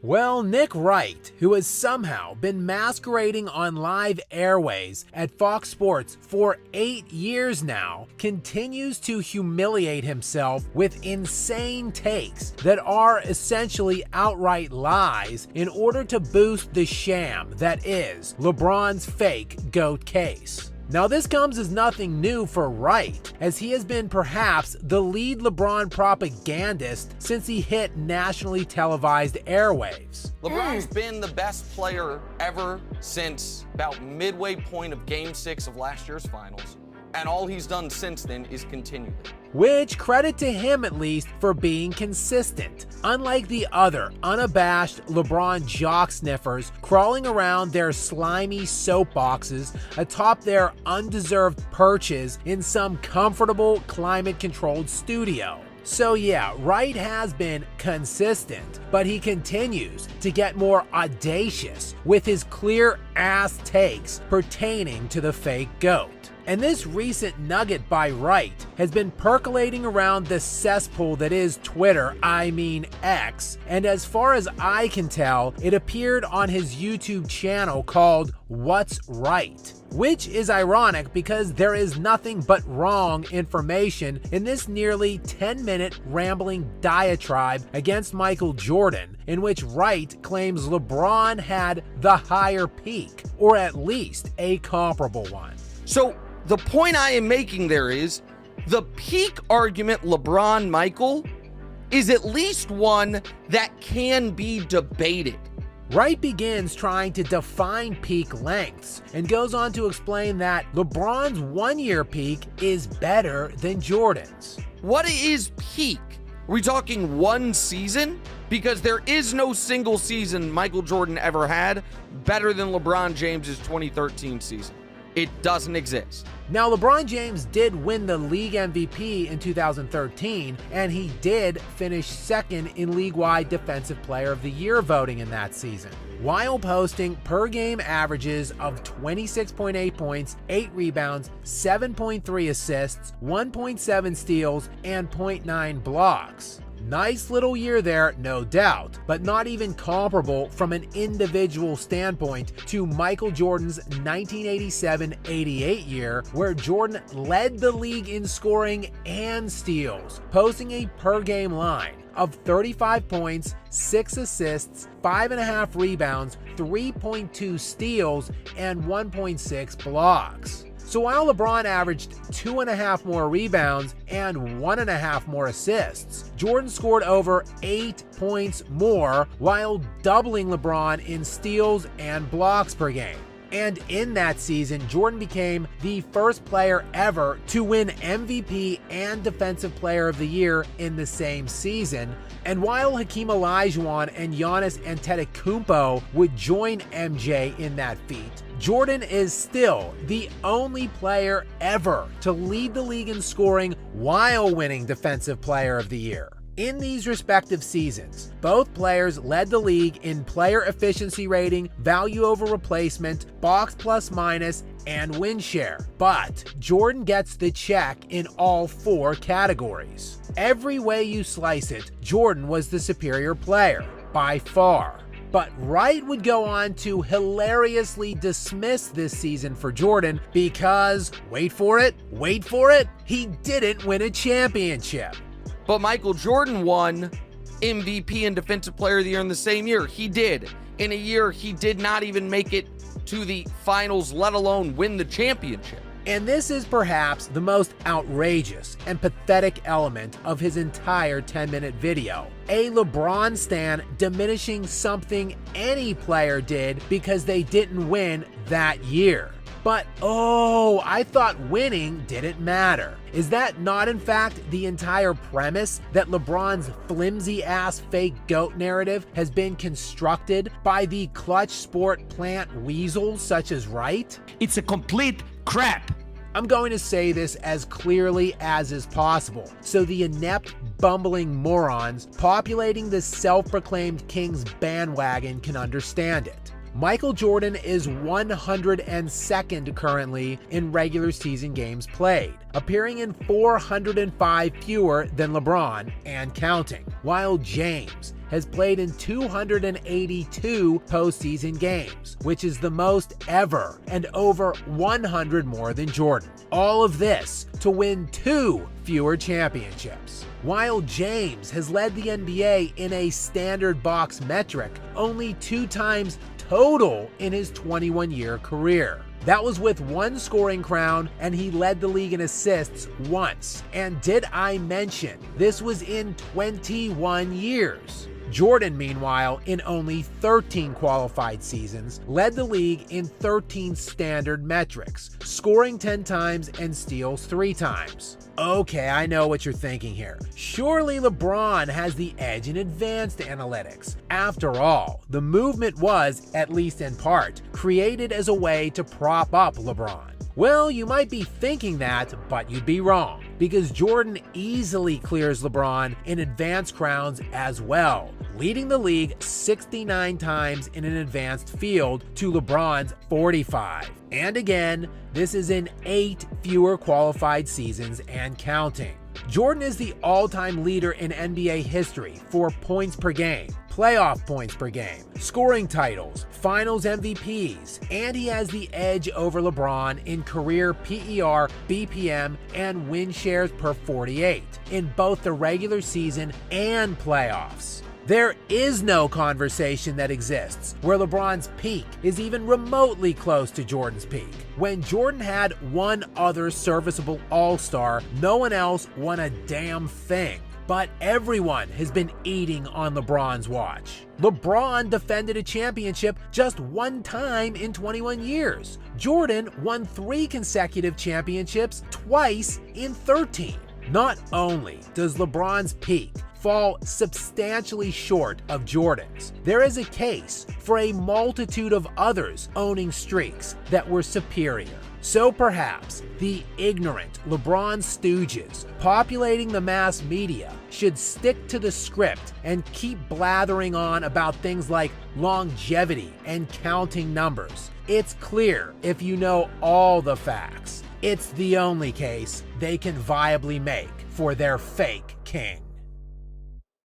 Well, Nick Wright, who has somehow been masquerading on live airways at Fox Sports for 8 years now, continues to humiliate himself with insane takes that are essentially outright lies in order to boost the sham that is LeBron's fake GOAT case. Now, this comes as nothing new for Wright, as he has been perhaps the lead LeBron propagandist since he hit nationally televised airwaves. LeBron's been the best player ever since about midway point of Game 6 of last year's finals, and all he's done since then is continue it. Which, credit to him at least for being consistent, unlike the other unabashed LeBron Jock sniffers crawling around their slimy soapboxes atop their undeserved perches in some comfortable climate-controlled studio. So yeah, Wright has been consistent, but he continues to get more audacious with his clear-ass takes pertaining to the fake GOAT. And this recent nugget by Wright has been percolating around the cesspool that is Twitter, I mean X, and as far as I can tell, it appeared on his YouTube channel called What's Right? Which is ironic because there is nothing but wrong information in this nearly 10-minute rambling diatribe against Michael Jordan, in which Wright claims LeBron had the higher peak, or at least a comparable one. So the point I am making there is the peak argument LeBron-Michael is at least one that can be debated. Wright begins trying to define peak lengths and goes on to explain that LeBron's one-year peak is better than Jordan's. What is peak? Are we talking one season? Because there is no single season Michael Jordan ever had better than LeBron James's 2013 season. It doesn't exist. Now, LeBron James did win the league MVP in 2013, and he did finish second in league-wide Defensive Player of the Year voting in that season, while posting per-game averages of 26.8 points, 8 rebounds, 7.3 assists, 1.7 steals, and 0.9 blocks. Nice little year there, no doubt, but not even comparable from an individual standpoint to Michael Jordan's 1987-88 year, where Jordan led the league in scoring and steals, posting a per-game line of 35 points, 6 assists, 5.5 rebounds, 3.2 steals, and 1.6 blocks. So while LeBron averaged 2.5 more rebounds and 1.5 more assists, Jordan scored over 8 points more while doubling LeBron in steals and blocks per game. And in that season, Jordan became the first player ever to win MVP and Defensive Player of the Year in the same season. And while Hakeem Olajuwon and Giannis Antetokounmpo would join MJ in that feat, Jordan is still the only player ever to lead the league in scoring while winning Defensive Player of the Year. In these respective seasons, both players led the league in player efficiency rating, value over replacement, box plus minus, and win share. But Jordan gets the check in all 4 categories. Every way you slice it, Jordan was the superior player, by far. But Wright would go on to hilariously dismiss this season for Jordan because, wait for it, he didn't win a championship. But Michael Jordan won MVP and Defensive Player of the Year in the same year. He did. In a year he did not even make it to the finals, let alone win the championship. And this is perhaps the most outrageous and pathetic element of his entire 10-minute video. A LeBron stan diminishing something any player did because they didn't win that year. But oh, I thought winning didn't matter. Is that not in fact the entire premise that LeBron's flimsy-ass fake GOAT narrative has been constructed by the clutch sport plant weasels such as Wright? It's a complete crap. I'm going to say this as clearly as is possible, so the inept, bumbling morons populating the self-proclaimed King's bandwagon can understand it. Michael Jordan is 102nd currently in regular season games played, appearing in 405 fewer than LeBron and counting, while James has played in 282 postseason games, which is the most ever and over 100 more than Jordan. All of this to win 2 fewer championships. While James has led the NBA in a standard box metric only 2 times total in his 21-year career. That was with 1 scoring crown, and he led the league in assists once. And did I mention this was in 21 years? Jordan, meanwhile, in only 13 qualified seasons, led the league in 13 standard metrics, scoring 10 times and steals 3 times. Okay, I know what you're thinking here. Surely LeBron has the edge in advanced analytics. After all, the movement was, at least in part, created as a way to prop up LeBron. Well, you might be thinking that, but you'd be wrong, because Jordan easily clears LeBron in advanced crowns as well, leading the league 69 times in an advanced field to LeBron's 45. And again, this is in 8 fewer qualified seasons and counting. Jordan is the all-time leader in NBA history for points per game, playoff points per game, scoring titles, finals MVPs, and he has the edge over LeBron in career PER, BPM, and win shares per 48 in both the regular season and playoffs. There is no conversation that exists where LeBron's peak is even remotely close to Jordan's peak. When Jordan had one other serviceable all-star, no one else won a damn thing. But everyone has been eating on LeBron's watch. LeBron defended a championship just 1 time in 21 years. Jordan won 3 consecutive championships twice in 13. Not only does LeBron's peak fall substantially short of Jordan's, there is a case for a multitude of others owning streaks that were superior. So perhaps the ignorant LeBron stooges populating the mass media should stick to the script and keep blathering on about things like longevity and counting numbers. It's clear if you know all the facts. It's the only case they can viably make for their fake king.